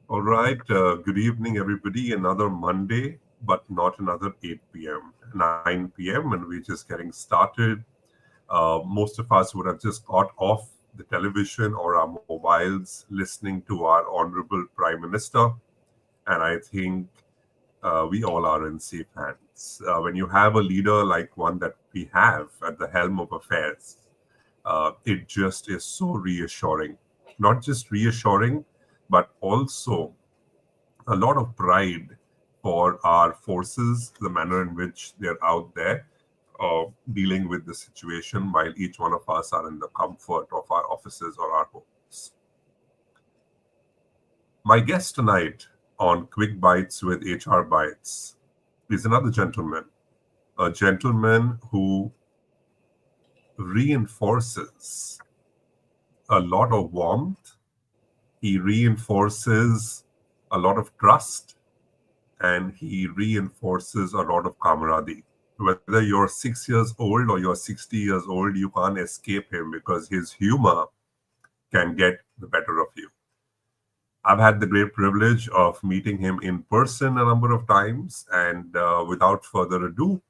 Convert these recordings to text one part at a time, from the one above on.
All right. Good evening, everybody. Another Monday, but not another 8 p.m., 9 p.m., and we're just getting started. Most of us would have just got off the television or our mobiles listening to our Honorable Prime Minister. And I think we all are in safe hands. When you have a leader like one that we have at the helm of affairs, it just is so reassuring. Not just reassuring, but also a lot of pride for our forces, the manner in which they're out there dealing with the situation while each one of us are in the comfort of our offices or our homes. My guest tonight on Quick Bites with HR Bites is another gentleman, a gentleman who reinforces a lot of warmth, he reinforces a lot of trust, and he reinforces a lot of camaraderie. Whether you're 6 years old or you're 60 years old, you can't escape him because his humor can get the better of you. I've had the great privilege of meeting him in person a number of times, and without further ado,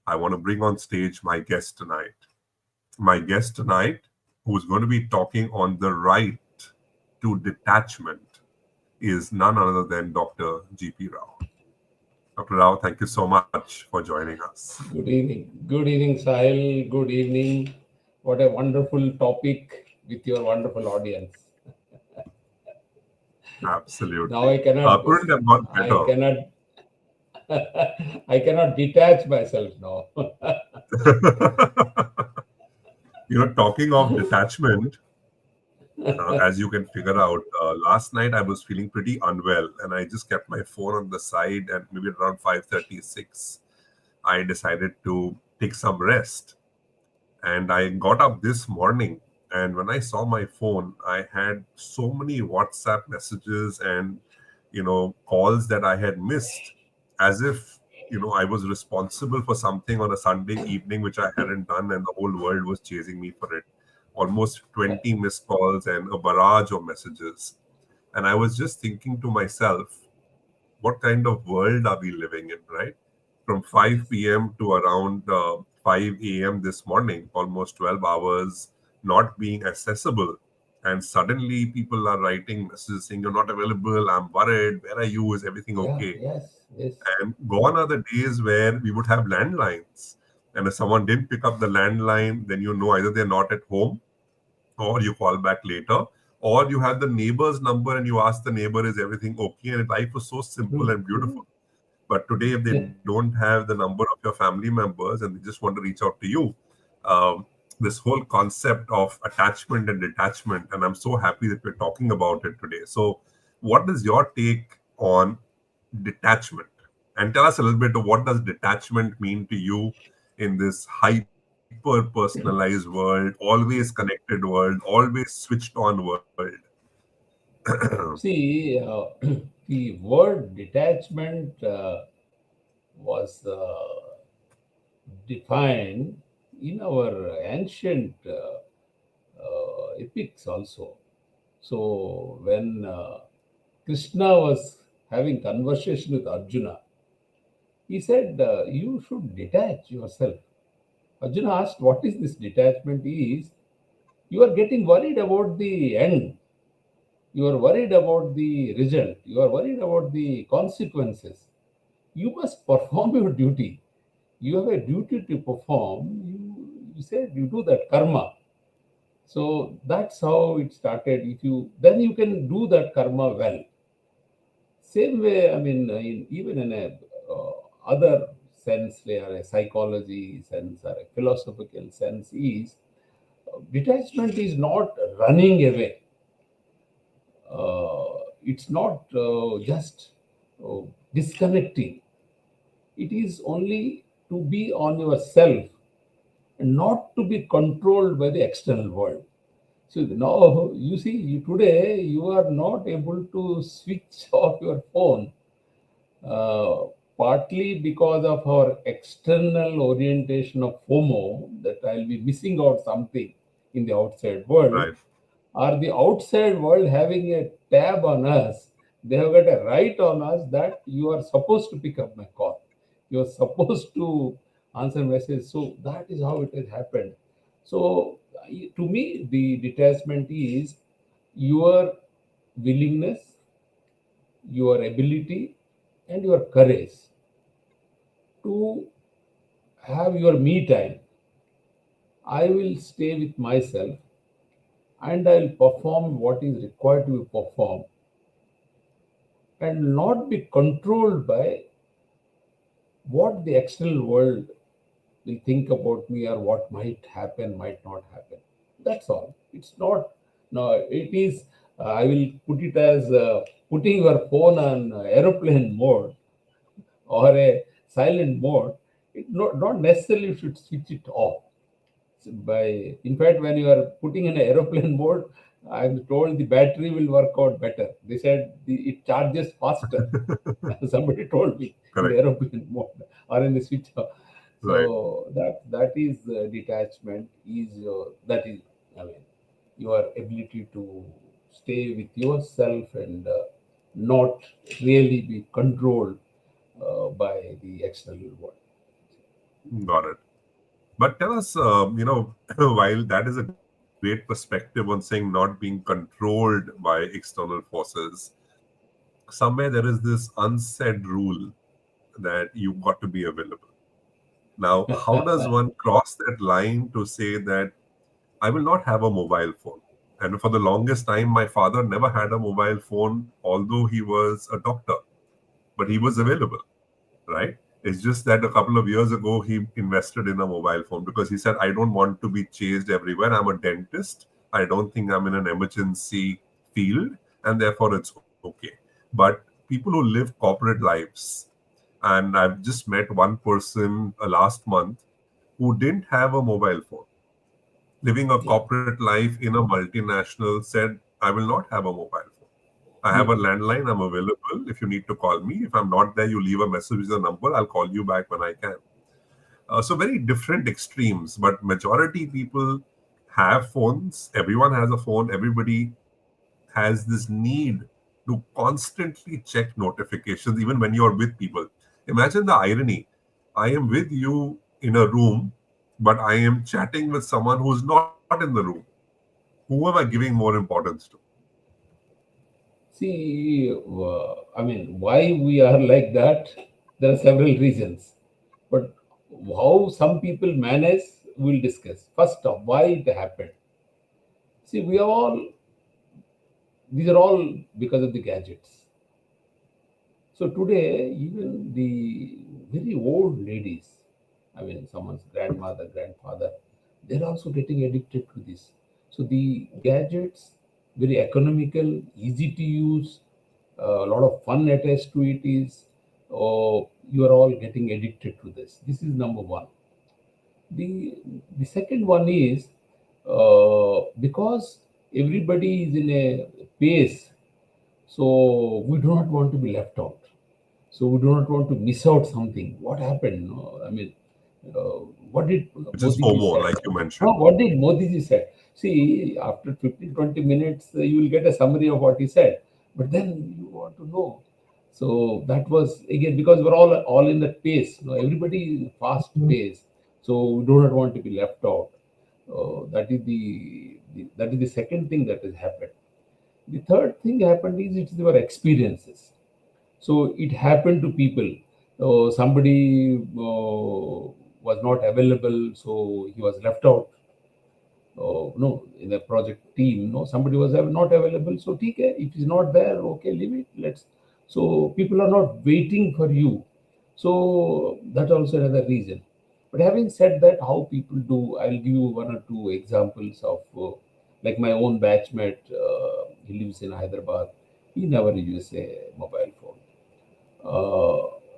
I want to bring on stage my guest tonight. My guest tonight, who's going to be talking on the right to detachment, is none other than Dr. G.P. Rao. Dr. Rao, thank you so much for joining us. Good evening. Good evening, Sahil. Good evening. What a wonderful topic with your wonderful audience. Now Absolutely. I cannot, Couldn't have gone I better. cannot, I cannot detach myself now. Talking of detachment, as you can figure out, last night I was feeling pretty unwell, and I just kept my phone on the side. And maybe around 5:36, I decided to take some rest. And I got up this morning, and when I saw my phone, I had so many WhatsApp messages and calls that I had missed, as if I was responsible for something on a Sunday evening which I hadn't done, and the whole world was chasing me for it. Almost 20 missed calls and a barrage of messages. And I was just thinking to myself, what kind of world are we living in, right? From 5 p.m. to around 5 a.m. this morning, almost 12 hours not being accessible. And suddenly people are writing messages saying, "You're not available. I'm worried. Where are you? Is everything Yeah, okay?" yes, yes. And gone are the days where we would have landlines. And if someone didn't pick up the landline, then either they're not at home or you call back later, or you have the neighbor's number and you ask the neighbor, is everything okay? And life was so simple True, and true. beautiful. But today, if they don't have the number of your family members and they just want to reach out to you, um, this whole concept of attachment and detachment, and I'm so happy that we're talking about it today. So, what is your take on detachment? And tell us a little bit of what does detachment mean to you in this hyper personalized world, always connected world, always switched on world. See, the word detachment was defined in our ancient epics also. So when Krishna was having conversation with Arjuna, he said, "You should detach yourself." Arjuna asked, "What is this detachment?" Is you are getting worried about the end. You are worried about the result. You are worried about the consequences. You must perform your duty. You have a duty to perform. You said you do that karma. So that's how it started. If you then you can do that karma well. Same way, I mean, even in a other sense, where a psychology sense or a philosophical sense is detachment is not running away. It's not just uh, disconnecting. It is only to be on yourself and not to be controlled by the external world. So now you see, today you are not able to switch off your phone, uh, partly because of our external orientation of FOMO, that I'll be missing out something in the outside world, Right. or the outside world having a tab on us They have got a right on us that you are supposed to pick up my call. You are supposed to answer message. So that is how it has happened. So to me, the detachment is your willingness, your ability, and your courage to have your me time. I will stay with myself and I'll perform what is required to be performed and not be controlled by what the external world will think about me or what might happen, might not happen. That's all. It's not, no, it is, I will put it as putting your phone on aeroplane mode or a silent mode. It not necessarily you should switch it off. So in fact, when you are putting in an aeroplane mode, I'm told the battery will work out better. They said it charges faster. Somebody told me in the Correct. aeroplane mode or in the switch off. Right. So that is detachment. Is that is I mean your ability to stay with yourself and not really be controlled by the external world. Got it. But tell us, while that is a great perspective on saying not being controlled by external forces, somewhere there is this unsaid rule that you got to be available. Now, how does one cross that line to say that I will not have a mobile phone? And for the longest time, my father never had a mobile phone, although he was a doctor, but he was available, right? It's just that a couple of years ago, he invested in a mobile phone because he said, I don't want to be chased everywhere. I'm a dentist. I don't think I'm in an emergency field, and therefore it's okay. But people who live corporate lives, and I've just met one person last month who didn't have a mobile phone, living a Yeah. corporate life in a multinational, said, I will not have a mobile phone. I have a Hmm. landline. I'm available if you need to call me. If I'm not there, you leave a message with the number. I'll call you back when I can. So very different extremes, but majority people have phones. Everyone has a phone. Everybody has this need to constantly check notifications, even when you're with people. Imagine the irony. I am with you in a room, but I am chatting with someone who's not in the room. Who am I giving more importance to? See, why we are like that? There are several reasons, but how some people manage, we'll discuss. First off, why it happened. See, we are all, these are all because of the gadgets. So today, even the very old ladies, someone's grandmother, grandfather, they're also getting addicted to this. So the gadgets, very economical, easy to use, a lot of fun attached to it is, you are all getting addicted to this. This is number one. The the second one is because everybody is in a pace, so we do not want to be left out. So we do not want to miss out something. What happened? No? What did Which is Modi ji FOMO, said? like you mentioned. No, what did Modi ji said? See, after 15, 20 minutes, you will get a summary of what he said. But then you want to know. So that was again because we're all in that pace. You know, everybody is fast pace. So we do not want to be left out. That is that is the second thing that has happened. The third thing happened is it's your experiences. So it happened to people. Somebody was not available, so he was left out. No, in the project team, no, somebody was not available. So TK, if he's not there, okay, leave it. Let's. So people are not waiting for you. So that's also another reason. But having said that, how people do, I'll give you one or two examples of, like my own batchmate. He lives in Hyderabad. He never uses a mobile phone.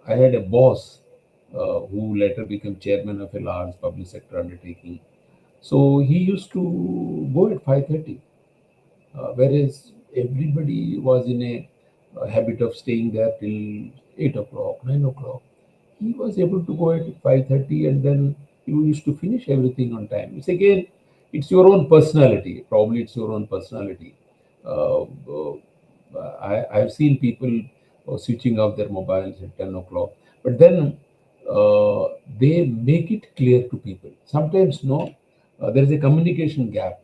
I had a boss who later became chairman of a large public sector undertaking. So he used to go at 5:30, whereas everybody was in a habit of staying there till 8 o'clock, 9 o'clock. He was able to go at 5:30, and then he used to finish everything on time. It's again, it's your own personality. Probably it's your own personality. I've seen people switching off their mobiles at 10 o'clock, but then they make it clear to people. Sometimes, no, there is a communication gap.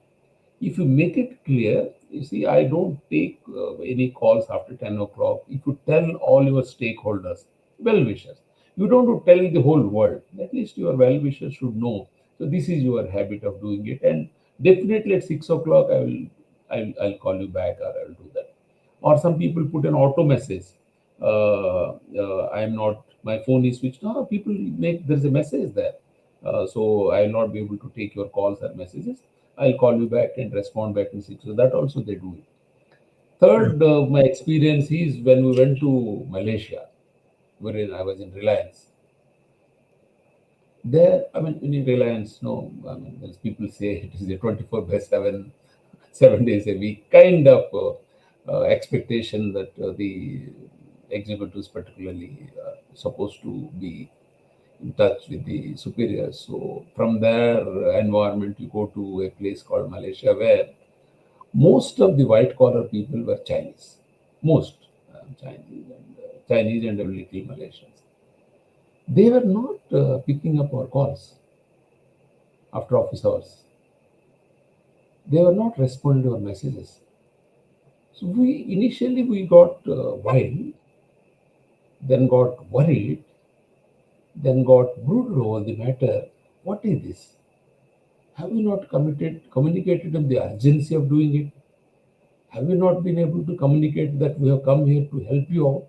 If you make it clear, you see, I don't take any calls after 10 o'clock. If you tell all your stakeholders, well wishers, you don't have to tell the whole world. At least your well wishers should know. So this is your habit of doing it, and definitely at 6 o'clock, I'll call you back, or I'll do that. Or some people put an auto message. I'm not. My phone is switched on. People make there's a message there, so I'll not be able to take your calls or messages. I'll call you back and respond back in six. So that also they do it. Yeah. Third, my experience is when we went to Malaysia, wherein I was in Reliance. There, I mean, in Reliance, no, I mean, as people say, it is a 24 by 7, 7 days a week kind of expectation that the executives, particularly, supposed to be in touch with the superiors. So, from their environment, you go to a place called Malaysia where most of the white collar people were Chinese. Most Chinese and a little Malaysians. They were not picking up our calls after office hours. They were not responding to our messages. So we initially we got wild, then got worried, then got brooded over the matter. What is this? Have we not communicated on the urgency of doing it? Have we not been able to communicate that we have come here to help you out,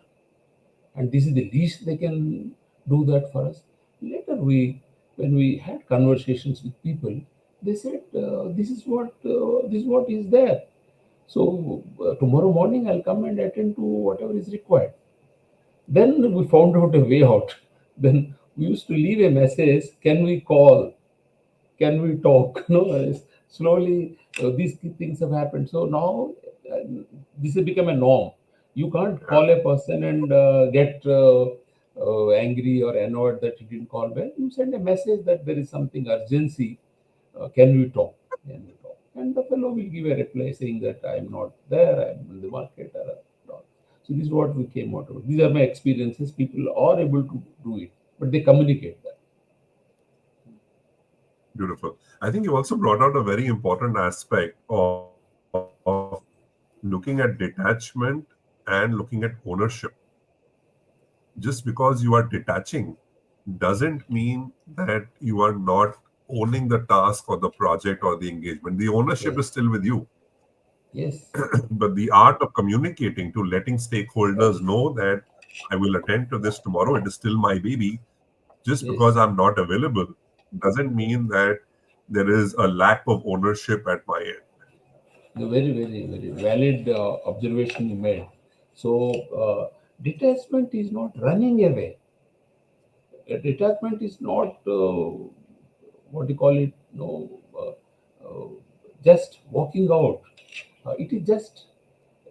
and this is the least they can do that for us? Later, when we had conversations with people, they said this is what is there. So tomorrow morning I'll come and attend to whatever is required. Then we found out a way out. Then we used to leave a message. Can we call? Can we talk? No, slowly these things have happened. So now uh, this has become a norm. You can't Yeah. call a person and get angry or annoyed that you didn't call well. You send a message that there is something urgency. Can we talk? Can we talk? And the fellow will give a reply saying that I'm not there. I'm in the market. Or not. So this is what we came out of. These are my experiences. People are able to do it, but they communicate that. Beautiful. I think you also brought out a very important aspect of looking at detachment and looking at ownership. Just because you are detaching doesn't mean that you are not owning the task or the project or the engagement. The ownership is Yes. still with you. Yes. But the art of communicating to letting stakeholders Yes. know that I will attend to this tomorrow, it is still my baby. Just because Yes. I'm not available doesn't mean that there is a lack of ownership at my end. The very, very, very valid observation you made. So, detachment is not running away. Detachment is not what do you call it? No, just walking out. It is just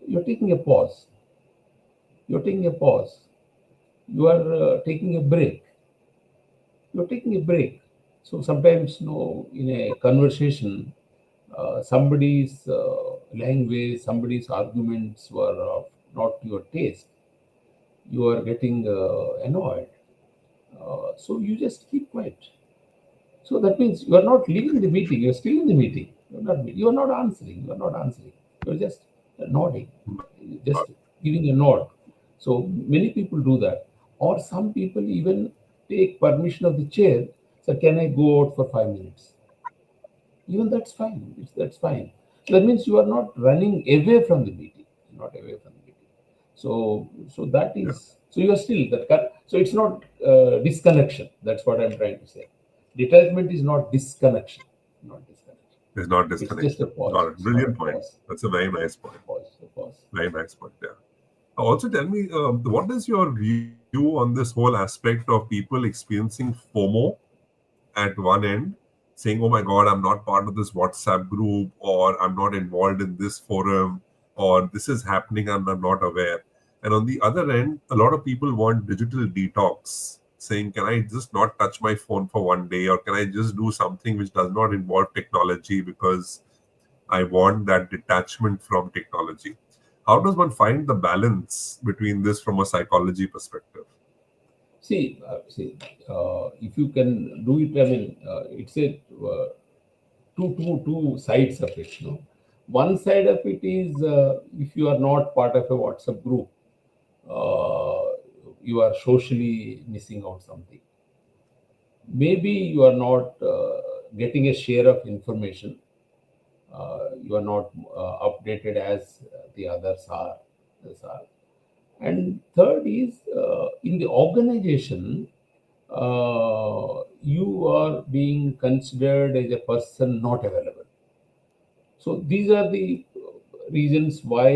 you're taking a pause. You're taking a pause. You are taking a break. You're taking a break. So sometimes, in a conversation, somebody's language, somebody's arguments were not to your taste. You are getting annoyed. So you just keep quiet. So that means you are not leaving the meeting. You are still in the meeting. You are not answering. You are not answering. You are just nodding, just giving a nod. So many people do that, or some people even take permission of the chair. So can I go out for 5 minutes? Even that's fine. That's fine. So that means you are not running away from the meeting. Not away from the meeting. So that Yeah, is so you are still that. So it's not disconnection. That's what I'm trying to say. Detachment is not disconnection. Not disconnection. it's not It's just a disconnection. pause. Got it. It's not a Brilliant point. pause. That's a very nice point. A pause. A pause. Very nice point. Yeah. Also, tell me, what is your view on this whole aspect of people experiencing FOMO at one end, saying, "Oh my God, I'm not part of this WhatsApp group, or I'm not involved in this forum, or this is happening and I'm not aware." And on the other end, a lot of people want digital detox, saying, "Can I just not touch my phone for one day, or can I just do something which does not involve technology because I want that detachment from technology?" How does one find the balance between this from a psychology perspective? If you can do it, I mean, it's a two sides of it. One side of it is if you are not part of a WhatsApp group, uh, you are socially missing out something. Maybe you are not getting a share of information. You are not updated as the others are. And third is in the organization, you are being considered as a person not available. So these are the reasons why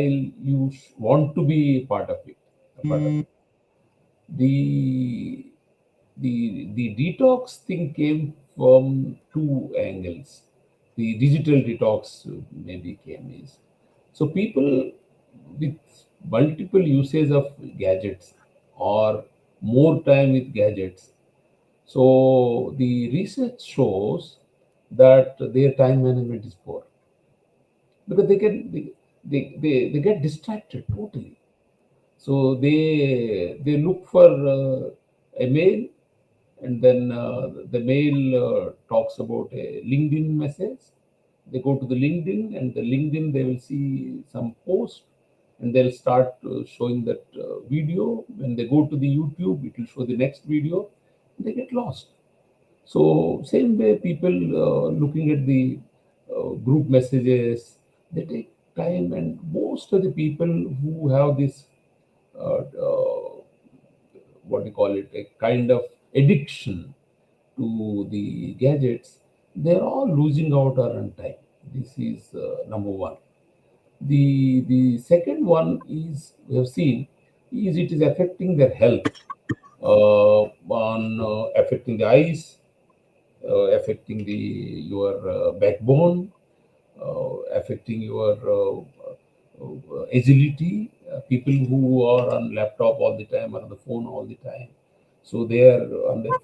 you want to be part of it. A part of it. The the detox thing came from two angles. The digital detox maybe came is, so people with multiple uses of gadgets or more time with gadgets. So the research shows that their time management is poor because they get distracted totally. So they look for a mail, and then the mail talks about a LinkedIn message. They go to the LinkedIn, and the LinkedIn they will see some post, and they'll start showing that video. When they go to the YouTube, it will show the next video. They get lost. So same way, people looking at the group messages, they take time, and most of the people who have this what we call it, a kind of addiction to the gadgets, they're all losing out on time. This is number one. The second one is we have seen is it is affecting their health, on affecting the eyes, affecting the your backbone, affecting your agility. People who are on laptop all the time or on the phone all the time, so they are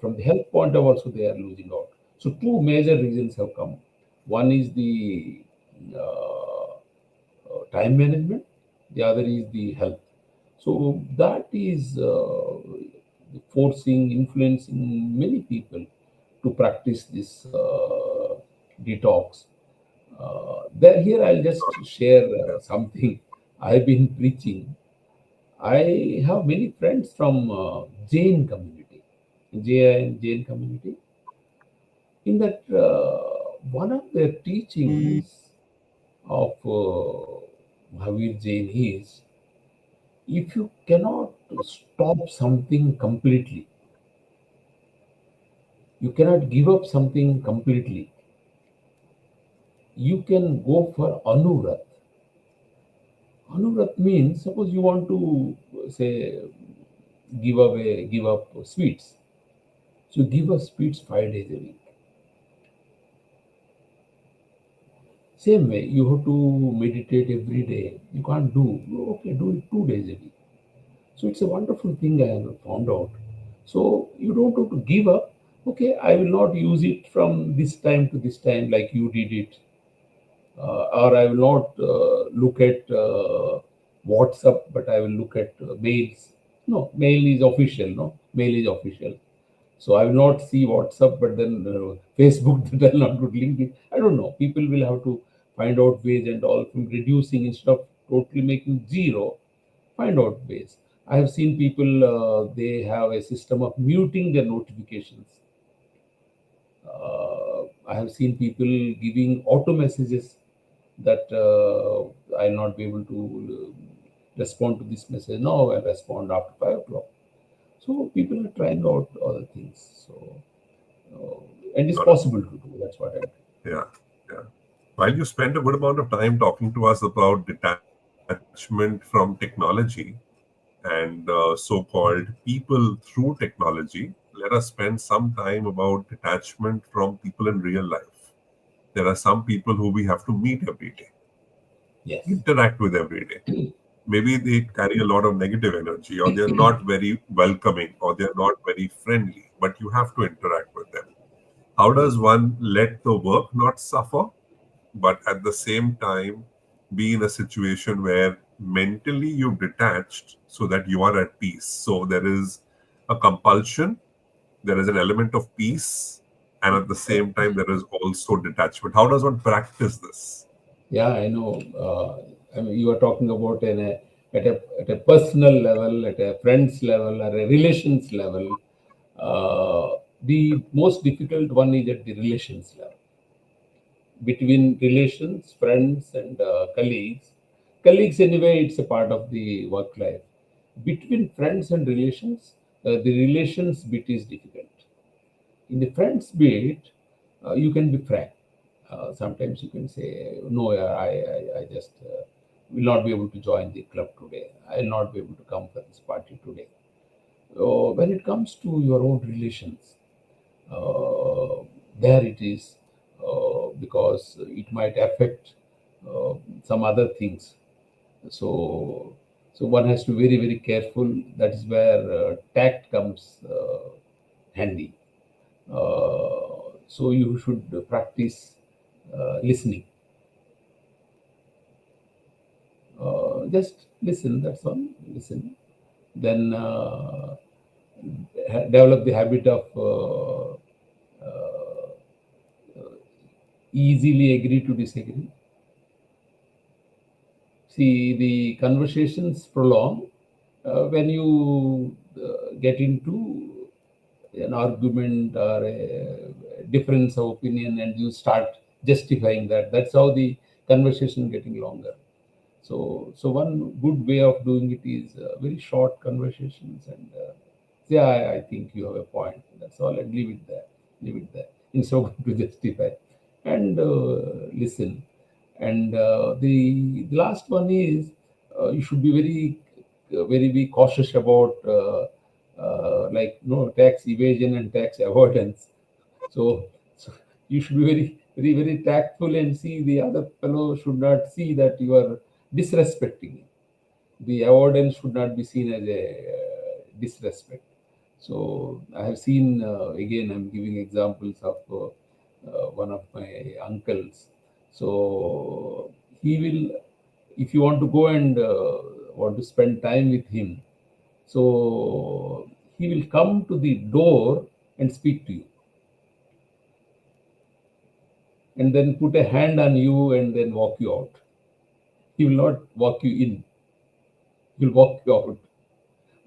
from the health point of also they are losing out. So two major reasons have come. One is the time management. The other is the health. So that is forcing, influencing many people to practice this detox. There, here I'll just share Yeah. something I've been preaching. I have many friends from Jain community, Jain community. In that, one of their teachings of Mahavir Jain is if you cannot stop something completely, you cannot give up something completely, you can go for Anurat. Anurat means suppose you want to say give up sweets. So give up sweets 5 days a week. Same way, you have to meditate every day. You can't do. Okay, do it 2 days a week. So it's a wonderful thing I have found out. So you don't have to give up. Okay, I will not use it from this time to this time like you did it, or I will not look at WhatsApp, but I will look at mails. No, mail is official. No, mail is official. So I will not see WhatsApp, but then Facebook that I'll not go to LinkedIn. I don't know. People will have to find out ways and all from reducing instead of totally making zero. Find out ways. I have seen people. They have a system of muting their notifications. I have seen people giving auto messages that I'll not be able to respond to this message. No, I'll respond after 5 o'clock. So people are trying out other things. So and it's Got it. possible to do. That's what I'm doing. Yeah. Yeah. While you spend a good amount of time talking to us about detachment from technology and so-called people through technology, let us spend some time about detachment from people in real life. There are some people who we have to meet every day, Yes. interact with every day. Maybe they carry a lot of negative energy, or they're not very welcoming, or they're not very friendly, but you have to interact with them. How does Yes. one let the work not suffer, but at the same time be in a situation where mentally you've detached so that you are at peace. So there is a compulsion, there is an element of peace, and at the same time, there is also detachment. How does one practice this? Yeah, I know. I mean, you are talking about at a personal level, at a friend's level, or a relations level. The most difficult one is at the relations level, between relations, friends, and colleagues. Colleagues, anyway, it's a part of the work life. Between friends and relations, the relations bit is difficult. In the friends bit, you can be frank. Sometimes you can say, no, yeah, I just will not be able to join the club today. I will not be able to come for this party today. When it comes to your own relations, uh, there it is, because it might affect uh, some other things. So, so one has to be very, very careful. That is where tact comes handy. So you should practice listening. Just listen. That's all. Listen. Then develop the habit of easily agree to disagree. See, the conversations prolong when you get into an argument or a difference of opinion, and you start justifying that. That's how the conversation getting longer. So one good way of doing it is very short conversations, and yeah, I think you have a point. That's all, and leave it there. Leave it there. Instead of to justify, and listen. And the last one is you should be very cautious about like no tax evasion and tax avoidance. So you should be very tactful and see the other fellow should not see that you are disrespecting him. The avoidance should not be seen as a disrespect. So I have seen again. I'm giving examples of one of my uncles. So he will, if you want to go and want to spend time with him, so he will come to the door and speak to you, and then put a hand on you and then walk you out. He will not walk you in. He will walk you out.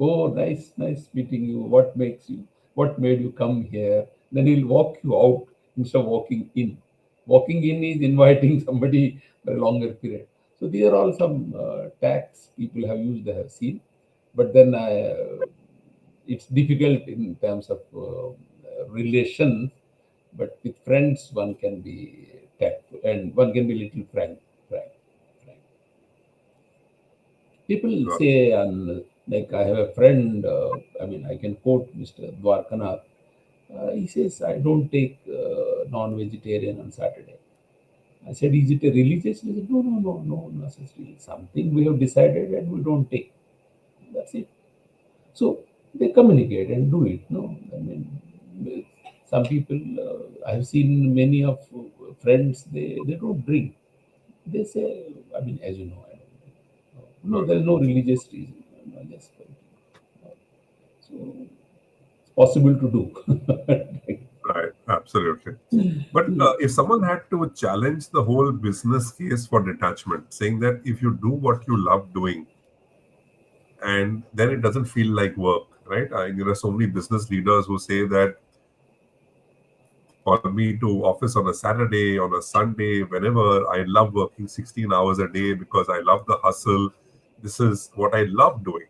Oh, nice meeting you. What makes you? What made you come here? Then he'll walk you out instead of walking in. Walking in is inviting somebody for a longer period. So these are all some tax people have used. I have seen, but then it's difficult in terms of relations. But with friends, one can be tactful and one can be little frank, frank. People Right. say, and like I have a friend, I mean, I can quote Mr. Dwarkanath. He says, I don't take non-vegetarian on Saturday. I said, is it a religious? He said, no, necessarily. Something we have decided and we don't take. That's it. So they communicate and do it. No, I mean, some people, I have seen many of friends, they don't drink. They say, I mean, as you know, I don't drink. No, Right. there is no religious reason. No, just so it's possible to do. Right. Absolutely. But if someone had to challenge the whole business case for detachment, saying that if you do what you love doing, and then it doesn't feel like work, right? There are so many business leaders who say that for me to office on a Saturday, on a Sunday, whenever, I love working 16 hours a day because I love the hustle. This is what I love doing.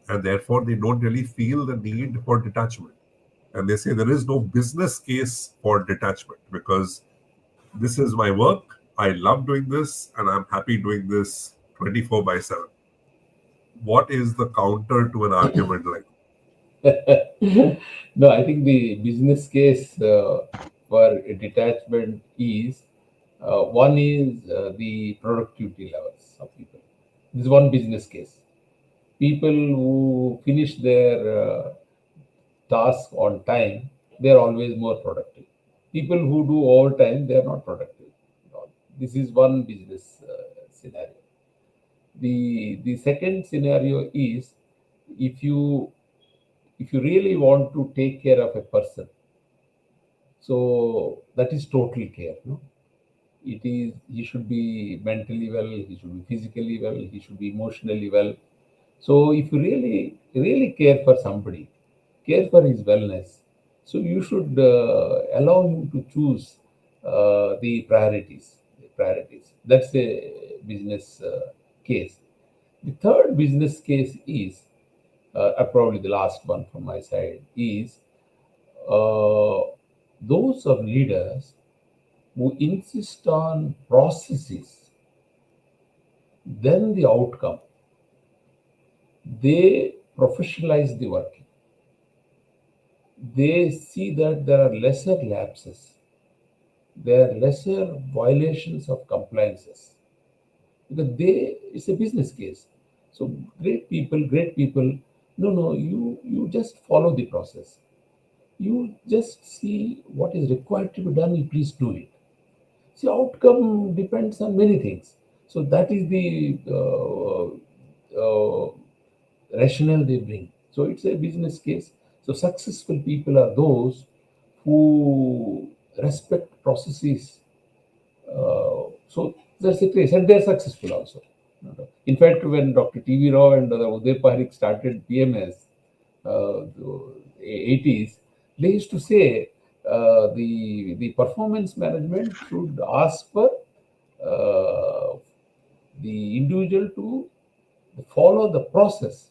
And therefore, they don't really feel the need for detachment. And they say there is no business case for detachment because this is my work. I love doing this and I'm happy doing this 24 by 7. What is the counter to an argument like? No, I think the business case for a detachment is one is the productivity levels of people. This is one business case. People who finish their task on time, they are always more productive. People who do overtime, they are not productive. This is one business scenario. The second scenario is, if you if you really want to take care of a person, so that is total care, no? It is, he should be mentally well, he should be physically well, he should be emotionally well. So if you really care for somebody, care for his wellness, so you should allow him to choose the priorities. That's a business case. The third business case is, probably the last one from my side, is uh, those of leaders who insist on processes, then the outcome, they professionalize the work. They see that there are lesser lapses, there are lesser violations of compliances, because they, it's a business case. So great people, no, no, you just follow the process. You just see what is required to be done, you please do it. See, outcome depends on many things. So that is the rationale they bring. So it's a business case. So successful people are those who respect processes. So that's the case, and they're successful also. In fact, when Dr. T.V. Rao and Uday Parik started PMS, the 80s, they used to say the performance management should ask for uh, the individual to follow the process,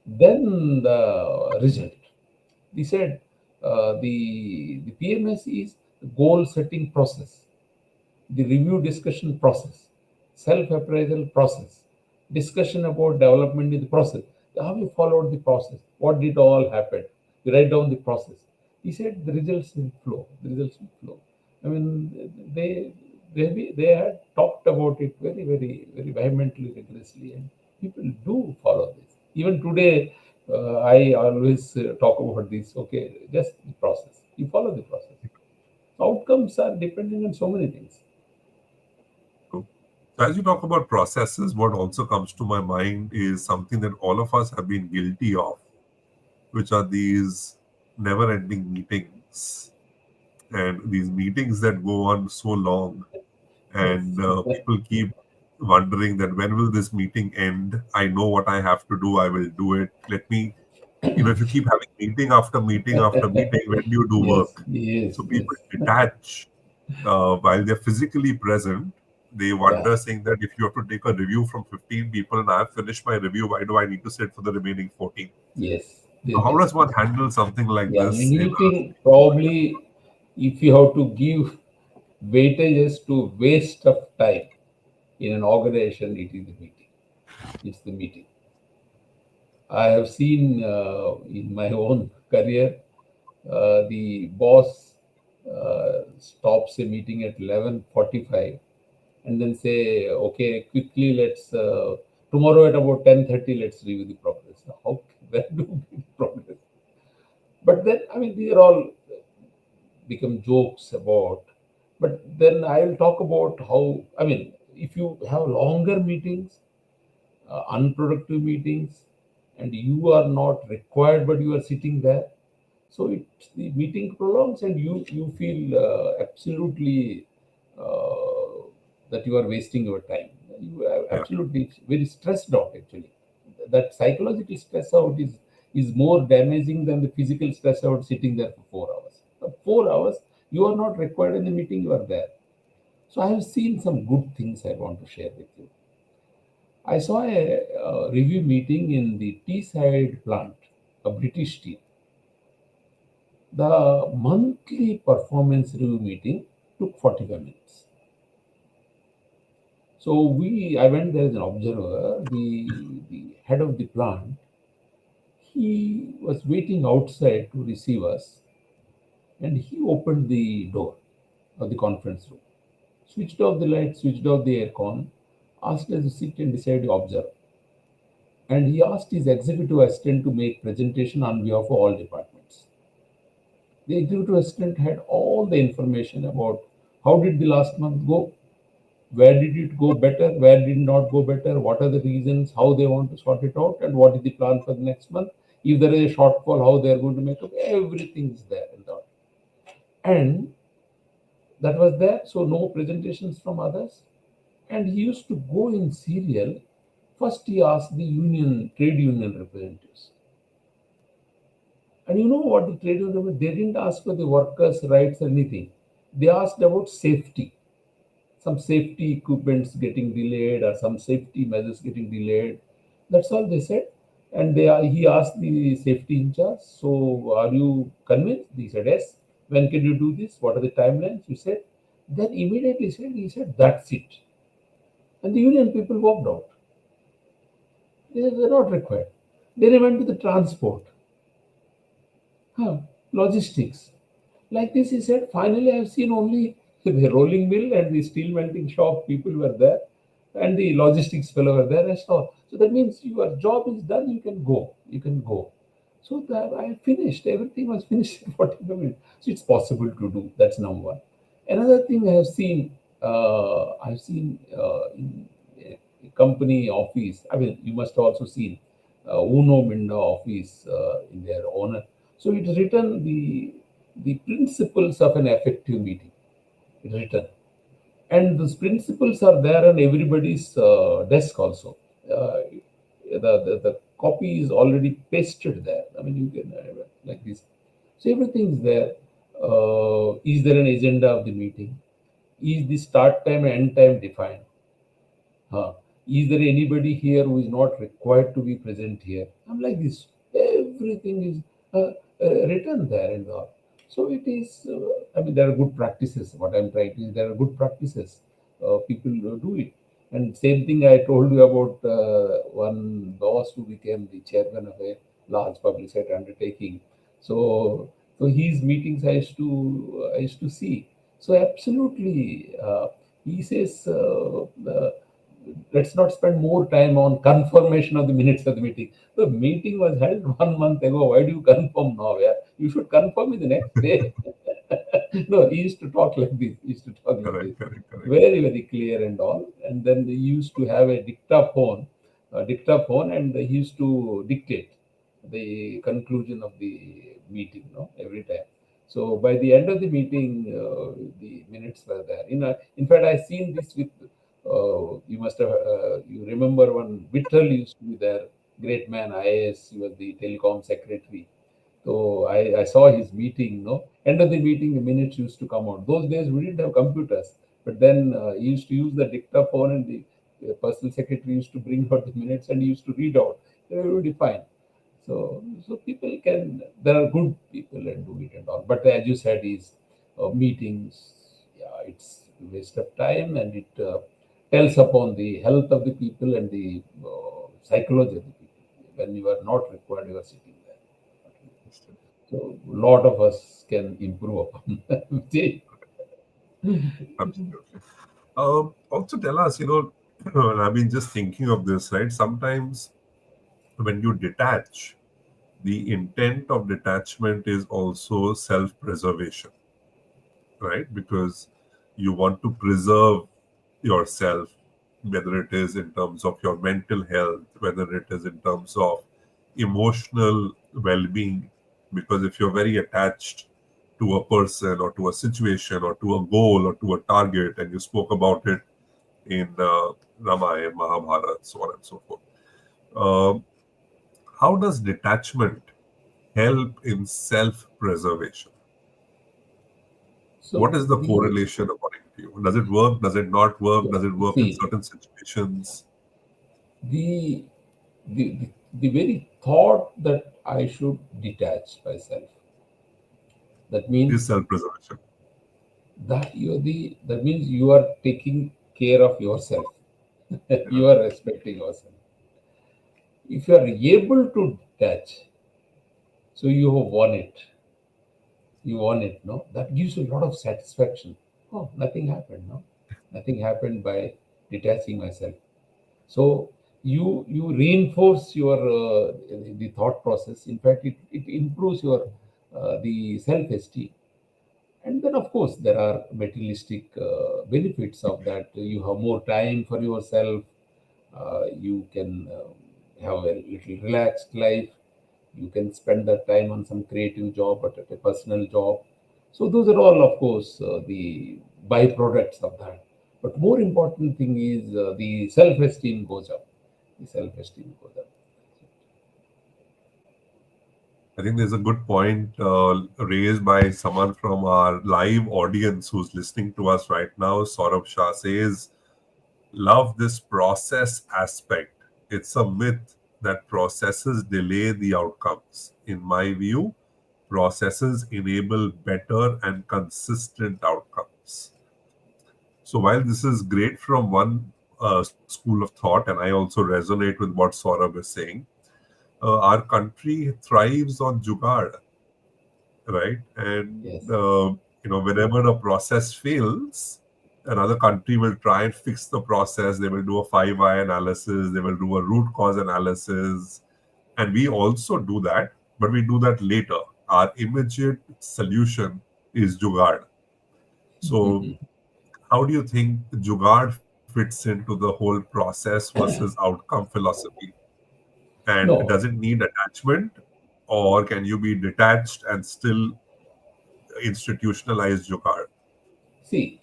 then the result. He said the PMS is the goal setting process, the review discussion process, self appraisal process, discussion about development in the process. How you followed the process? What did all happen? You write down the process. He said the results will flow. The results will flow. I mean, they had talked about it very vehemently, rigorously, and people do follow this. Even today, I always talk about this. Okay, just the process. You follow the process. Outcomes are depending on so many things. So as you talk about processes, what also comes to my mind is something that all of us have been guilty of, which are these never ending meetings. And these meetings that go on so long, Yes. and people keep wondering that when will this meeting end? I know what I have to do, I will do it. Let me, if you keep having meeting after meeting after meeting, when do you do Yes, work? yes, So yes. people detach while they're physically present. They Yeah, wonder, saying that if you have to take a review from 15 people and I have finished my review, why do I need to sit for the remaining 14? yes. So how That's does one handle something like yeah. this in Meeting probably, if you have to give weightages to waste of time in an organization, it is the meeting. It's the meeting. I have seen in my own career, the boss stops a meeting at 11:45 and then say, okay, quickly, let's tomorrow at about 10:30, let's review the progress. How, where do we progress? But then, I mean, these are all become jokes about. But then I will talk about how, I mean, if you have longer meetings, unproductive meetings, and you are not required, but you are sitting there, so it, the meeting prolongs, and you feel absolutely uh, that you are wasting your time. You are yeah, absolutely very stressed out. Actually, that psychological stress out is more damaging than the physical stress out sitting there for 4 hours. 4 hours, you are not required in the meeting. You are there. So I have seen some good things I want to share with you. I saw a review meeting in the Teesside plant, a British tea. The monthly performance review meeting took 45 minutes. So I went there as an observer. The head of the plant, he was waiting outside to receive us, and he opened the door of the conference room, switched off the light, switched off the aircon, asked us to sit and decide to observe. And he asked his executive assistant to make presentation on behalf of all departments. The executive assistant had all the information about how did the last month go, Where did it go better? Where did it not go better? What are the reasons? How they want to sort it out? And what is the plan for the next month? If there is a shortfall, how they are going to make up? Everything is there in that. And that was there. So no presentations from others. And he used to go in serial. First, he asked the trade union representatives. And you know what the trade union representatives, they didn't ask for the workers' rights or anything. They asked about safety, some safety equipments getting delayed or some safety measures getting delayed. That's all they said. And he asked the safety in charge, so are you convinced? He said, yes. When can you do this? What are the timelines? You said. Then immediately he said, that's it. And the union people walked out. They were not required. Then he went to the transport. Huh, logistics. Like this, he said, finally, I've seen only the rolling mill and the steel melting shop people were there, and the logistics fellow were there. I saw. So that means your job is done, you can go. You can go. So that I finished. Everything was finished in 45 minutes. So it's possible to do. That's number one. Another thing I've seen in a company office. I mean, you must have also seen Uno Minda office in their owner. So it is written the principles of an effective meeting. It's written, and those principles are there on everybody's desk also. The copy is already pasted there. I mean, you can like this. So everything is there. Is there an agenda of the meeting? Is the start time and end time defined? Is there anybody here who is not required to be present here? I'm like this. Everything is written there and all. So it is. I mean, there are good practices. What I'm trying to is there are good practices. People do it. And same thing I told you about one boss who became the chairman of a large public sector undertaking. So his meetings I used to see. So absolutely, he says. Let's not spend more time on confirmation of the minutes of the meeting. The meeting was held 1 month ago. Why do you confirm now? Yeah? You should confirm it the next day. No, he used to talk like this. He used to talk like this. Correct, correct, correct. Very, very clear and all. And then he used to have a dictaphone, and he used to dictate the conclusion of the meeting, no, every time. So by the end of the meeting, the minutes were there. In fact, I seen this with. You remember when Vittal used to be there, great man, IAS. He was the telecom secretary. So I saw his meeting, no? End of the meeting, the minutes used to come out. Those days we didn't have computers, but then he used to use the dictaphone, and the personal secretary used to bring out the minutes and he used to read out. They were really fine. So people can, there are good people and do it and all. But as you said, is meetings, yeah, it's a waste of time, and it tells upon the health of the people and the psychology of the people. When you are not required, you are sitting there. So a lot of us can improve upon that. See? Absolutely. Also tell us, I've been just thinking of this, right? Sometimes when you detach, the intent of detachment is also self-preservation, right? Because you want to preserve yourself, whether it is in terms of your mental health, whether it is in terms of emotional well-being. Because if you're very attached to a person or to a situation or to a goal or to a target, and you spoke about it in Ramayana, Mahabharata, so on and so forth. Um, how does detachment help in self-preservation? What So is the correlation according to you? Does it work? Does it not work? Does it work in see, certain situations? the the very thought that I should detach myself. That Is means self-preservation. that means you are taking care of yourself. Yeah, You are respecting yourself. If you are able to detach, so you have won it. You won it, no? That gives you a lot of satisfaction. Oh, nothing happened, no? Nothing happened by detaching myself. So you reinforce your the thought process. In fact, it improves your the self esteem. And then, of course, there are materialistic benefits of that. You have more time for yourself. You can have a little relaxed life. You can spend that time on some creative job or at a personal job. So those are all, of course, the byproducts of that. But more important thing is the self-esteem goes up. The self-esteem goes up. I think there's a good point raised by someone from our live audience who's listening to us right now. Saurabh Shah says, love this process aspect. It's a myth that processes delay the outcomes. In my view, processes enable better and consistent outcomes. So while this is great from one school of thought, and I also resonate with what Saurabh is saying, our country thrives on jugaad, right? And Yes. whenever a process fails, another country will try and fix the process. They will do a 5 eye analysis. They will do a root cause analysis, and we also do that, but we do that later. Our immediate solution is jugaad. So, how do you think jugaad fits into the whole process versus outcome philosophy? And No. does it need attachment, or can you be detached and still institutionalize jugaad? See,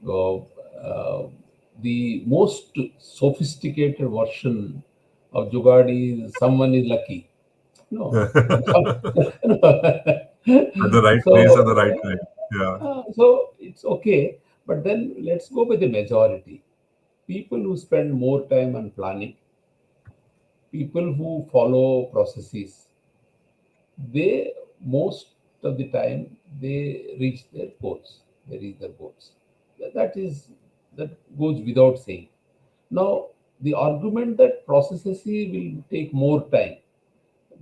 uh, uh, the most sophisticated version of Jugaad is someone is lucky. No. At the right place at the so, right time. Yeah, so it's okay. But then let's go by the majority. People who spend more time on planning, people who follow processes, they most of the time they reach their goals. They reach their goals. That is that goes without saying. Now, the argument that processes will take more time,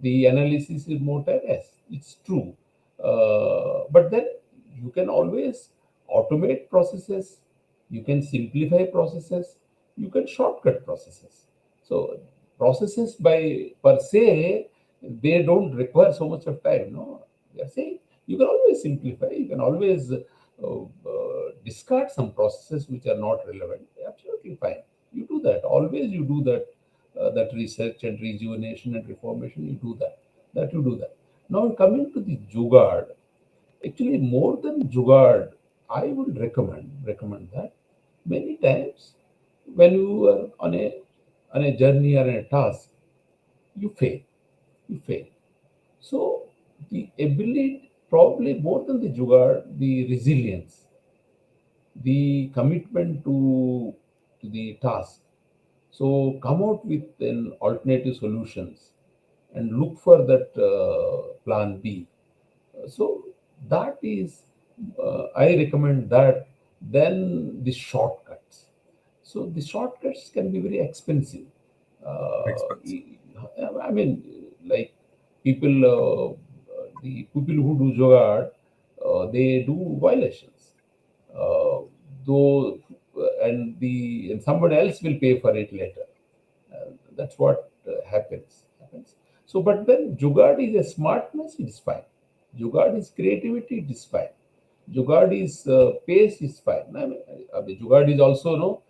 the analysis is more time. Yes, it's true. But then you can always automate processes, you can simplify processes, you can shortcut processes. So processes by per se, they don't require so much of time. No, they are saying you can always simplify, you can always discard some processes which are not relevant. Absolutely fine. You do that. Always you do that. That research and rejuvenation and reformation, you do that. That you do that. Now coming to the Jugaad, actually more than Jugaad, I would recommend that many times when you are on a journey or a task, you fail. You fail. So the ability, probably more than the Jugaad, the resilience, the commitment to the task. So come out with an alternative solutions and look for that plan B. So that is, I recommend that. Then the shortcuts. So the shortcuts can be very expensive. Uh, expensive. I mean, like people, the people who do Jogad, they do violations. Uh, though, and someone else will pay for it later. That's what happens. So, but then Jugaad is a smartness, it is fine. Jugaad is creativity, it is fine. Jugaad is pace, is fine. Jugaad is also no,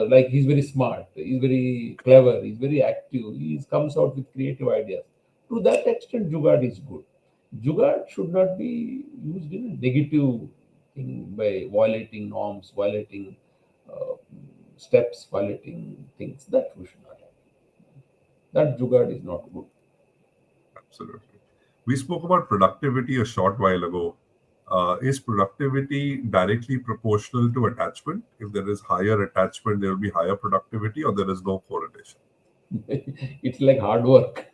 like he's very smart, he's very clever, he's very active, he comes out with creative ideas. To that extent, Jugaad is good. Jugaad should not be used in a negative thing by violating norms, violating uh, steps, violating things. That we should not have. That Jugaad is not good. Absolutely. We spoke about productivity a short while ago. Is productivity directly proportional to attachment? If there is higher attachment, there will be higher productivity, or there is no correlation? It's like hard work.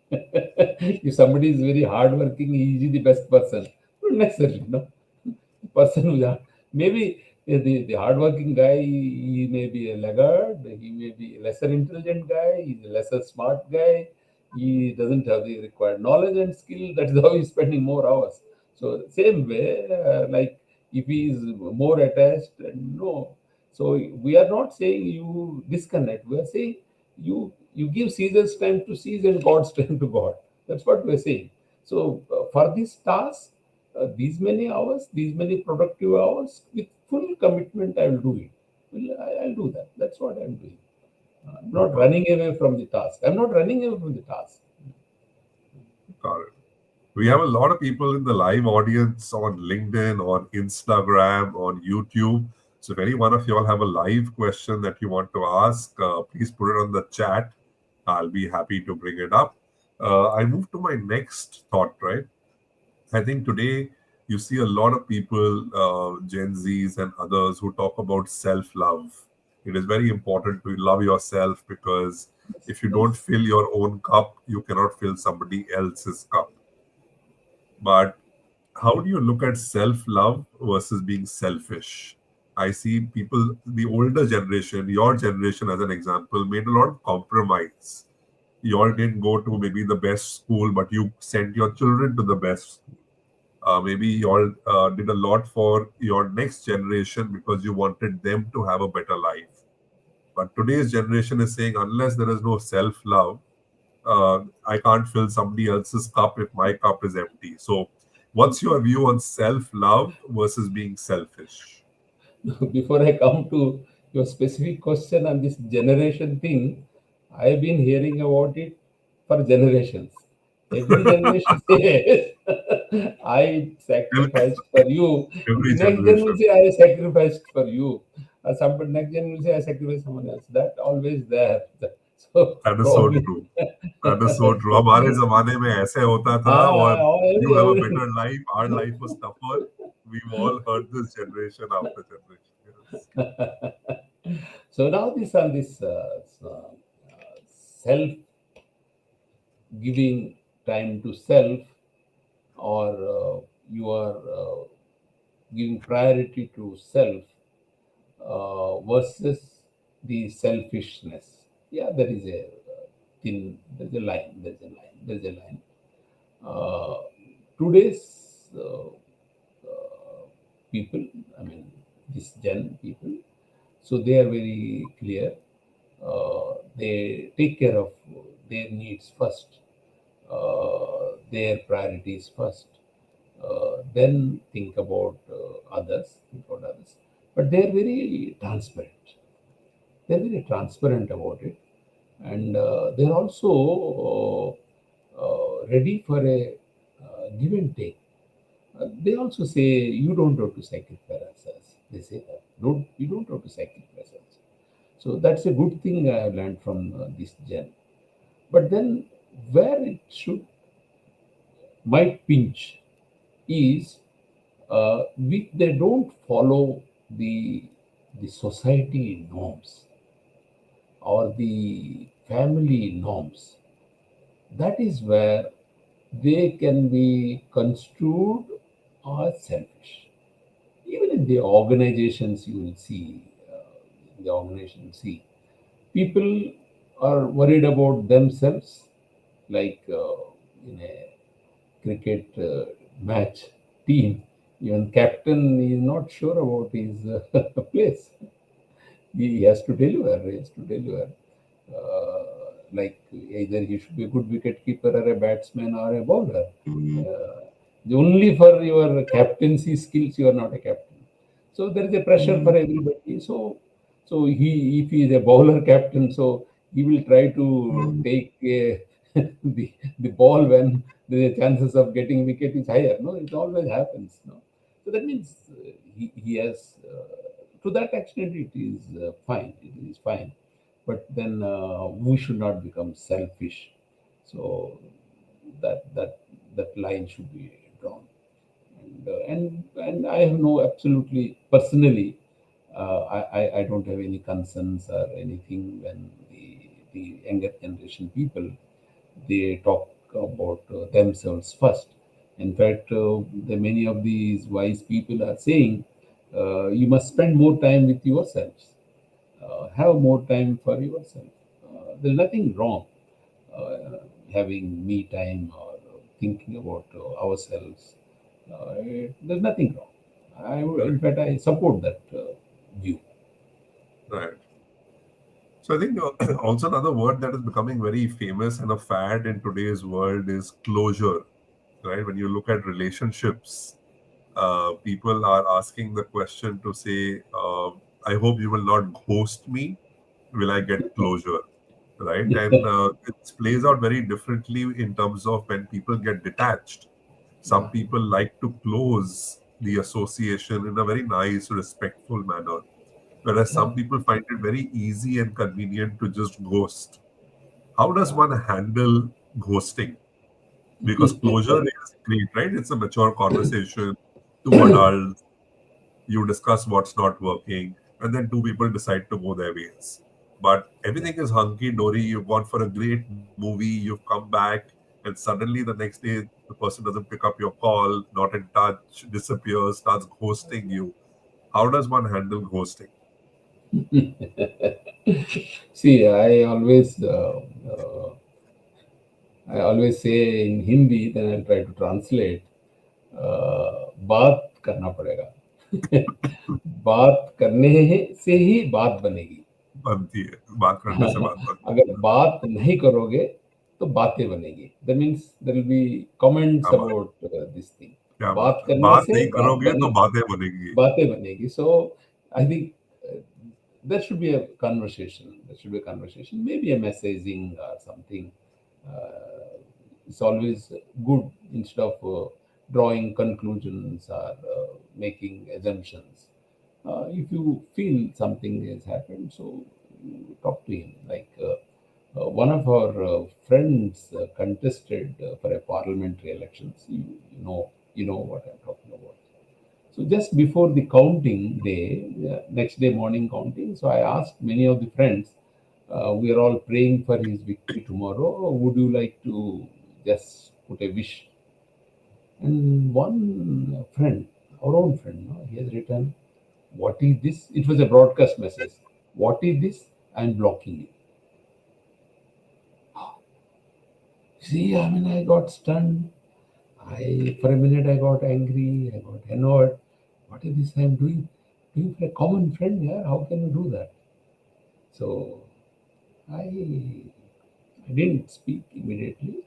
If somebody is very hardworking, he is the best person. Not necessarily, no. The person who is maybe the hardworking guy, he may be a laggard, he may be a lesser intelligent guy, he's a lesser smart guy, he doesn't have the required knowledge and skill. That's how he's spending more hours. So same way, like if he is more attached, and no. So we are not saying you disconnect. We are saying you give Caesar's time to Caesar and God's time to God. That's what we're saying. So for this task, these many hours, these many productive hours, with full commitment, I will do it. I'll do that. That's what I'm doing. I'm not Got running away from the task. I'm not running away from the task. got it. We have a lot of people in the live audience on LinkedIn, on Instagram, on YouTube. So if any one of you all have a live question that you want to ask, please put it on the chat. I'll be happy to bring it up. I move to my next thought, right? I think today you see a lot of people, Gen Zs and others, who talk about self love. It is very important to love yourself because Yes, if you don't yes. fill your own cup, you cannot fill somebody else's cup. But how do you look at self love versus being selfish? I see people, the older generation, your generation as an example, made a lot of compromise. You all didn't go to maybe the best school, but you sent your children to the best school. Maybe you all did a lot for your next generation because you wanted them to have a better life. But today's generation is saying, unless there is no self love, I can't fill somebody else's cup if my cup is empty. So, what's your view on self love versus being selfish? Before I come to your specific question on this generation thing, I've been hearing about it for generations. Every generation says, I Every, sacrificed for you. every The next gen will generation. say, I sacrificed for you. Some next gen will say, I sacrificed someone else. That always there. So That is so probably, true. That is so true. हमारे जमाने में ऐसे होता था और you have a better life. Our life was tougher. We've all heard this generation after generation. Yes. so now this on this self giving time to self, or you are giving priority to self versus the selfishness. Yeah, there is a there's a line, there's a line. Uh, Today's people, I mean, this gen people, so they are very clear. They take care of their needs first, their priorities first, then think about others, but they are very transparent. They're very transparent about it, and they're also ready for a give and take. They also say you don't have to sacrifice us. They say that don't you don't have to sacrifice us. So that's a good thing I have learned from this gen. But then where it should might pinch is if they don't follow the society norms or the family norms. That is where they can be construed as selfish. Even in the organizations, you will see, in the organization, you see, people are worried about themselves, like in a cricket match team. Even captain is not sure about his place. He has to deliver. He has to deliver. Like either he should be a good wicket keeper or a batsman or a bowler. Only for your captaincy skills, you are not a captain. So there is a pressure for everybody. So he, if he is a bowler captain, so he will try to take the ball when the chances of getting wicket is higher. No, it always happens. No, so that means he has to that extent it is fine. It is fine, but then we should not become selfish. So that line should be drawn. And I have no absolutely personally, I don't have any concerns or anything when the younger generation people they talk about themselves first. In fact, many of these wise people are saying you must spend more time with yourselves, have more time for yourself. There's nothing wrong having me time or thinking about ourselves. There's nothing wrong. In Correct. fact, I support that view. Right. So I think also another word that is becoming very famous and a fad in today's world is closure. Right. When you look at relationships, people are asking the question to say, I hope you will not ghost me. Will I get closure? Right? And it plays out very differently in terms of when people get detached. Some Yeah. people like to close the association in a very nice, respectful manner, whereas Yeah. some people find it very easy and convenient to just ghost. How does Yeah. one handle ghosting? Because closure is great, right? It's a mature conversation, two adults, you discuss what's not working, and then two people decide to go their ways. But Yeah. everything is hunky dory. You've gone for a great movie, you've come back, and suddenly the next day the person doesn't pick up your call, not in touch, disappears, starts ghosting you. How does one handle ghosting? See, I always say in Hindi, then I'll try to translate. बात करना पड़ेगा. बात करने से ही बात बनेगी. बनती है, बात करने से बात बनती अगर है. बात नहीं करोगे तो बातें बनेगी. That means there will be comments क्या बात, अबाउट दिस थिंग. क्या बात बात है, करने बात से नहीं बात करोगे तो बनेगी. बातें बनेंगी. बातें बनेगी. So I think there should be a conversation. There should be a conversation. Maybe a messaging or something. Uh, it's always good instead of drawing conclusions or making assumptions. If you feel something has happened, so you talk to him. Like one of our friends contested for a parliamentary elections. You know what I'm talking about. So just before the counting day, next day morning counting, so I asked many of the friends, we are all praying for his victory tomorrow. Would you like to just put a wish? And one friend, our own friend, no, he has written, "What is this?" It was a broadcast message. "What is this? I'm blocking you." See, I mean, I got stunned. For a minute, I got angry. I got annoyed. What is this I'm doing? Doing for a common friend, yeah? How can you do that? So I didn't speak immediately.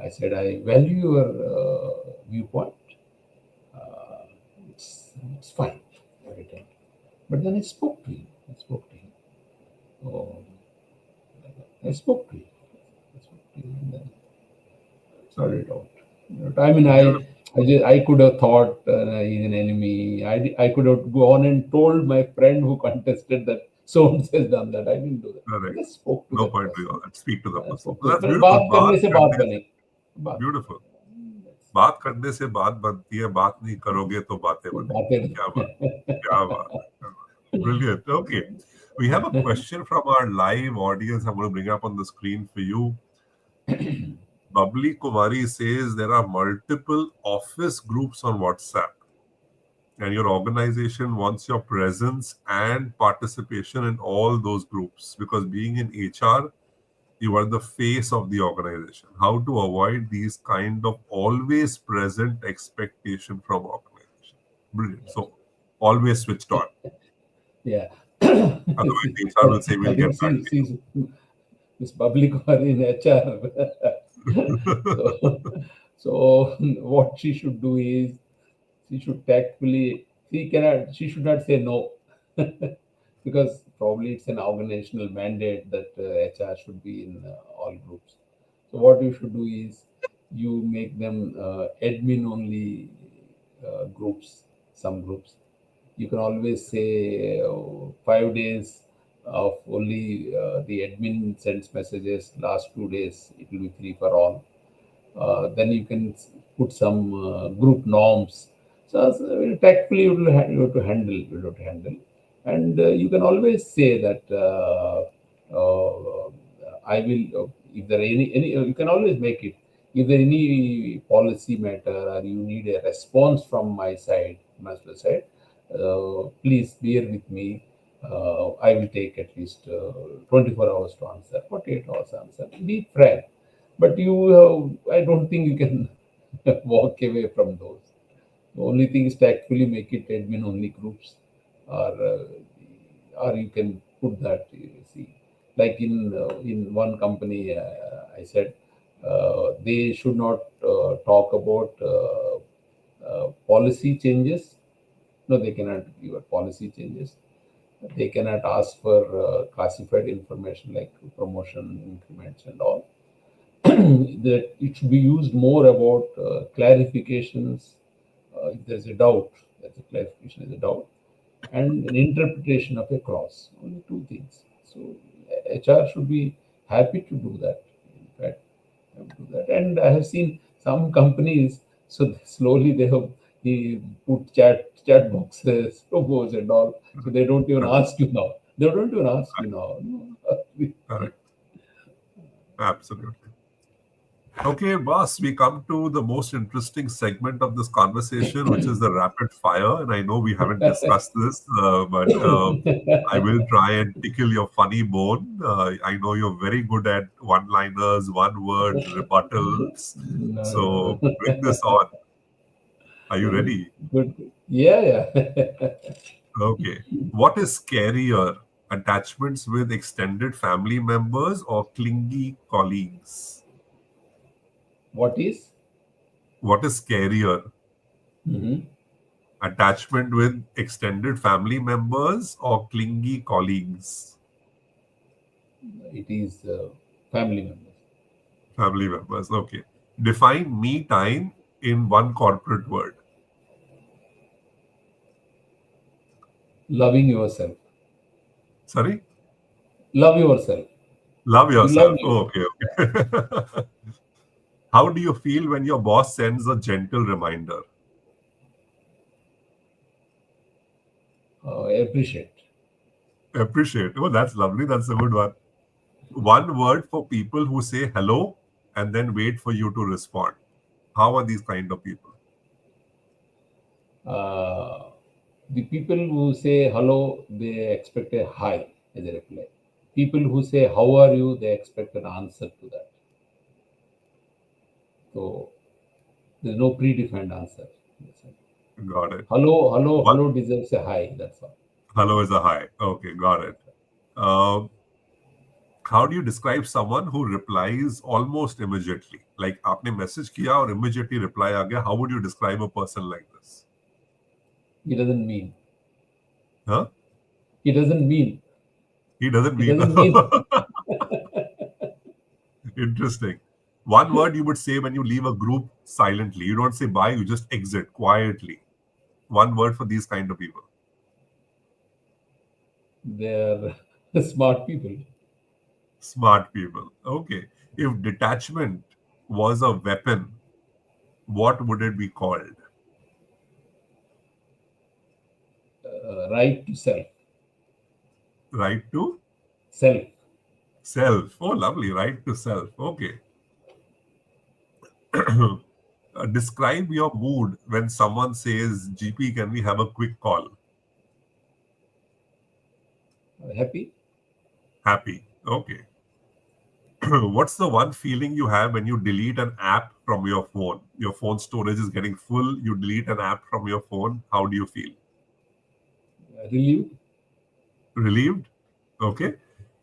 I said I value your viewpoint. Uh, it's fine. I returned. But then I spoke to him. I spoke to him. Oh, I spoke to him. I spoke to him and then sorted it out. But I mean, Beautiful. I could have thought he's an enemy. I could have gone and told my friend who contested that so and so has done that. I didn't do that. I Correct. just spoke to No that point to person. all that. Speak to the I person. spoke So to that's but beautiful. बात बात करने से बात करने से, बनेगी. बात beautiful. that's बात करने से बात बनती है, बात नहीं करोगे तो बातें बनेंगी. बातें. क्या बात, क्या बात है, क्या बात. Brilliant. Okay. We have a question from our live audience. I'm going to bring up on the screen for you. Bubbly Kumari says there are multiple office groups on WhatsApp, and your organization wants your presence and participation in all those groups because being in HR, you are the face of the organization. How to avoid these kind of always present expectation from organization? Brilliant. So always switched on. Yeah. Otherwise, See, the HR will say I we'll think get back to you. this public or in HR. So, so what she should do is she should tactfully she should not say no because probably it's an organizational mandate that HR should be in all groups. So what you should do is you make them admin only groups, some groups. You can always say 5 days of only the admin sends messages. Last 2 days it will be free for all. Then you can put some group norms. So tactfully you have to handle. You have to handle, and you can always say that I will. If there are any, you can always make it. If there any policy matter or you need a response from my side, master side, please bear with me. I will take at least 24 hours to answer, 48 hours to answer. Be frank, but I don't think you can walk away from those. The only thing is to actually make it admin only groups, or you can put that. You see, like in one company, I said they should not talk about Policy changes. No, they cannot give a policy changes. They cannot ask for classified information like promotion increments and all. That it should be used more about clarifications. If there's a doubt, that's a clarification is a doubt, and an interpretation of a clause. Only two things. So HR should be happy to do that. In fact, have to do that. And I have seen some companies. So slowly they have put chat boxes, robos and all. So they don't even Correct. ask you now. They don't even ask you now. No. Correct. Absolutely. Okay, boss, we come to the most interesting segment of this conversation, which is the rapid fire. And I know we haven't discussed this, but I will try and tickle your funny bone. I know you're very good at one liners, one word rebuttals. No, So no. bring this on. Are you Good, ready? good. Yeah, yeah. Okay. What is scarier, attachments with extended family members or clingy colleagues? What is? What is scarier, Mhm. attachment with extended family members or clingy colleagues? It is family members. Family members. Okay. Define me time in one corporate word. Loving yourself. Sorry? Love yourself. Love You love yourself. you. Oh, okay, okay. How do you feel when your boss sends a gentle reminder? Appreciate. Appreciate. Oh, that's lovely. That's a good one. One word for people who say hello and then wait for you to respond. How are these kind of people? Uh, the people who say hello, they expect a hi as a reply. People who say how are you, they expect an answer to that. So there's no predefined answer. Got it. Hello, hello, What? hello deserves a hi. That's all. Hello is a hi. Okay, got it. Uh, how do you describe someone who replies almost immediately? Like आपने message किया और immediately reply आ गया. How would you describe a person like this? He doesn't mean. Huh? He doesn't mean. He doesn't He mean. doesn't mean. Interesting. One word you would say when you leave a group silently. You don't say bye, you just exit quietly. One word for these kind of people. They're smart people. Smart people. Okay. If detachment was a weapon, what would it be called? Right to self. Right to Self. self. Oh, lovely. Right to self. Okay. Describe your mood when someone says, GP, can we have a quick call? Happy. Happy. Okay. What's the one feeling you have when you delete an app from your phone? Your phone storage is getting full. You delete an app from your phone. How do you feel? Relieved. Relieved? Okay.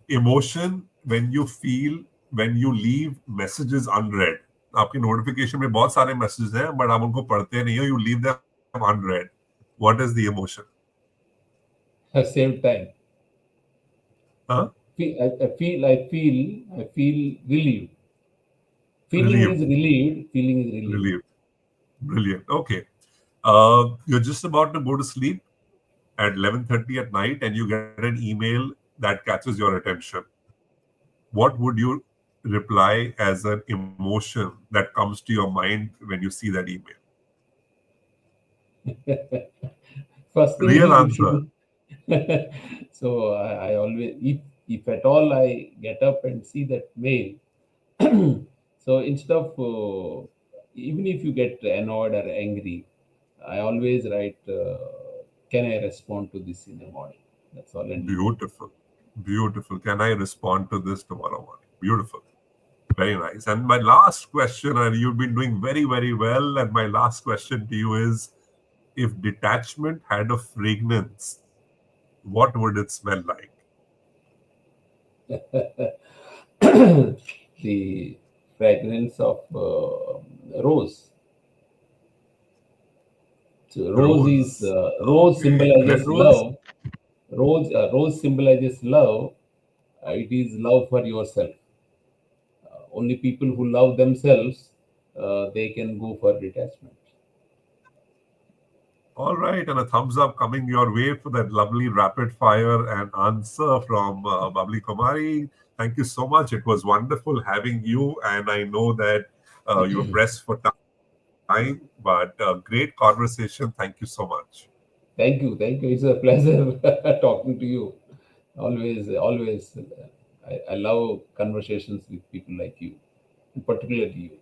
Emotion when you feel when you leave messages unread. आपकी notification में बहुत सारे messages हैं but आप उनको पढ़ते नहीं हो you leave them unread what is the emotion Same time. हाँ I feel relieved. Feeling is relieved relieved. Feeling is relieved. relieved brilliant okay you're just about to go to sleep at 11:30 at night and you get an email that catches your attention what would you reply as an emotion that comes to your mind when you see that email First thing real you answer should. So I always, if at all I get up and see that mail, so instead of even if you get annoyed or angry, I always write, "Can I respond to this in the morning?" That's all, and leave it. beautiful beautiful can I respond to this tomorrow morning beautiful very nice and my last question and you've been doing very very well and my last question to you is if detachment had a fragrance what would it smell like The fragrance of rose. So Rose. rose Okay. Red symbolizes rose? love. Rose symbolizes love. It is love for yourself. Only people who love themselves, they can go for detachment. All right. And a thumbs up coming your way for that lovely rapid fire and answer from Babli Kumari. Thank you so much. It was wonderful having you. And I know that you were pressed for time, but great conversation. Thank you so much. Thank you, thank you. It's a pleasure talking to you. Always. I love conversations with people like you, and particularly you.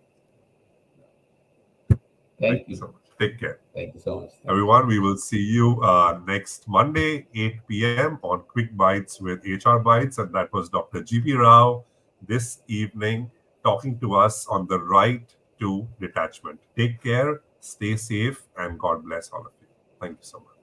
Thank Thank you you. so much. Take care. Thank you so much. Thank you. Everyone, we will see you next Monday, 8 p.m. on Quick Bites with HR Bites. And that was Dr. G.P. Rao this evening talking to us on the right to detachment. Take care, stay safe, and God bless all of you. Thank you so much.